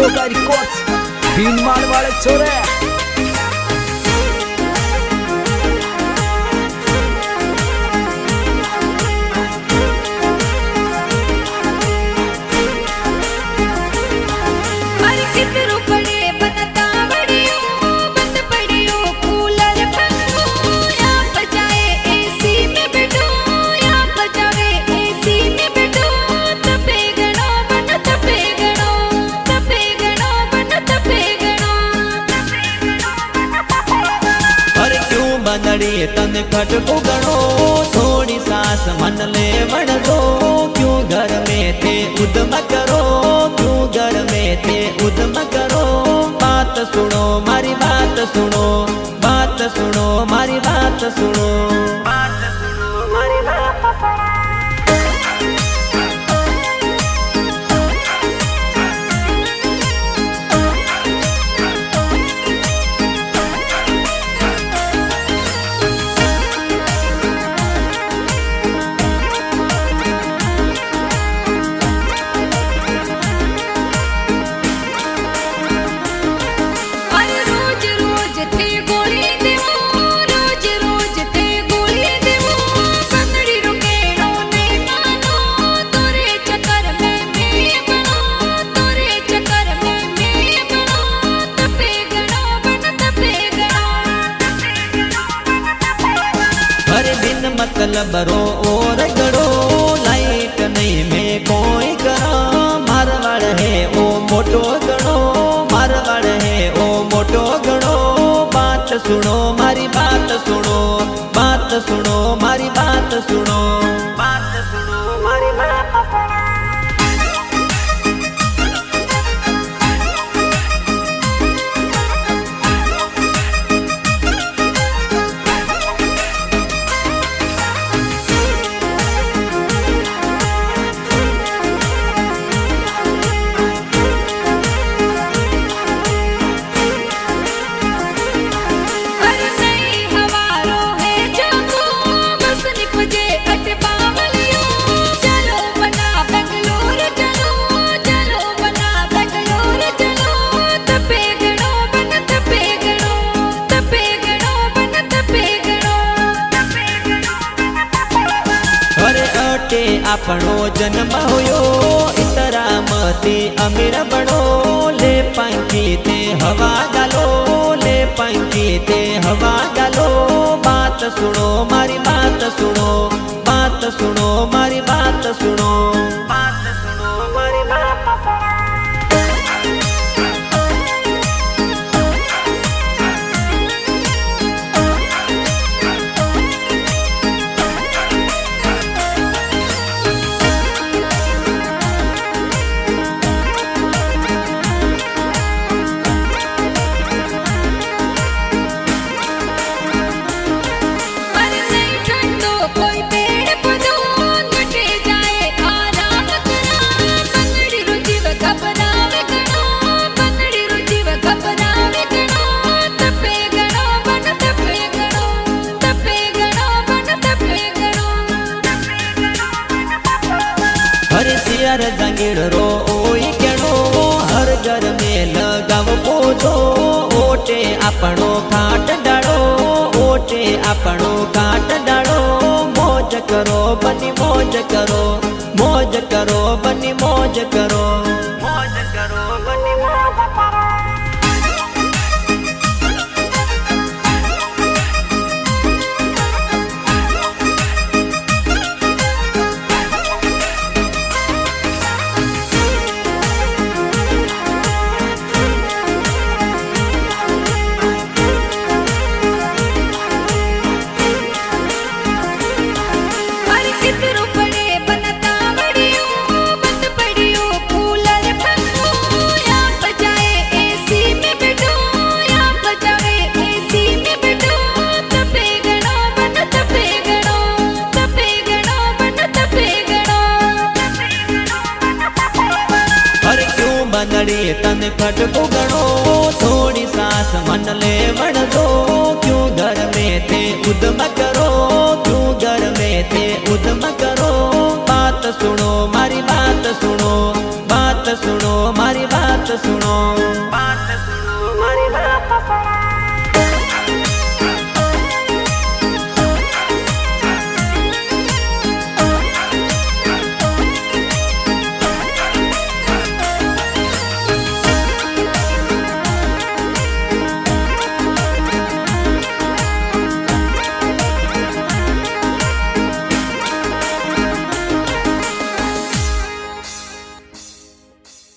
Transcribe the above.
का रिकॉर्ड्स भीनमाल वाले छोरे। बनड़ी तन खटको गणो थोड़ी सास मन ले वण दो। क्यों घर में थे उद्यम करो, क्यों घर में थे उद्यम करो। बात सुनो मारी बात सुनो, बात सुनो मारी बात सुनो, बात सुनो मारी बात सुनो। मतलब रो और गड़ो लाइट नहीं में कोई करो। मारवाड़ है ओ मोटो गणो, मारवाड़ है ओ मोटो गणो। बात सुनो मारी बात सुनो, बात सुनो मारी बात सुनो, बात सुनो मारी बात सुनो। आपनो जन्म होयो इतरा मती अमीर बनो। ले पंखी ते हवा गालो, ले पंखी ते हवा गालो। बात सुनो मारी बात सुनो, बात सुनो मारी बात सुनो, बात सुनो मारी बात सुनो। हर जंगीर रो ओई केणो, हर घर में लगाव पोछो। ओटे आपणो खाट डालो, ओटे आपणो खाट डालो। मौज करो बनी मौज करो, मौज करो बनी मौज करो, मौज करो बनी मौज करो। बनड़ी तन खटको गणो थोड़ी सास मन ले वण दो। क्यों घर में थे उद्यम करो, क्यों घर में थे उद्यम करो। बात सुनो मारी बात सुनो, बात बात सुनो, मारी बात सुनो, बात सुनो।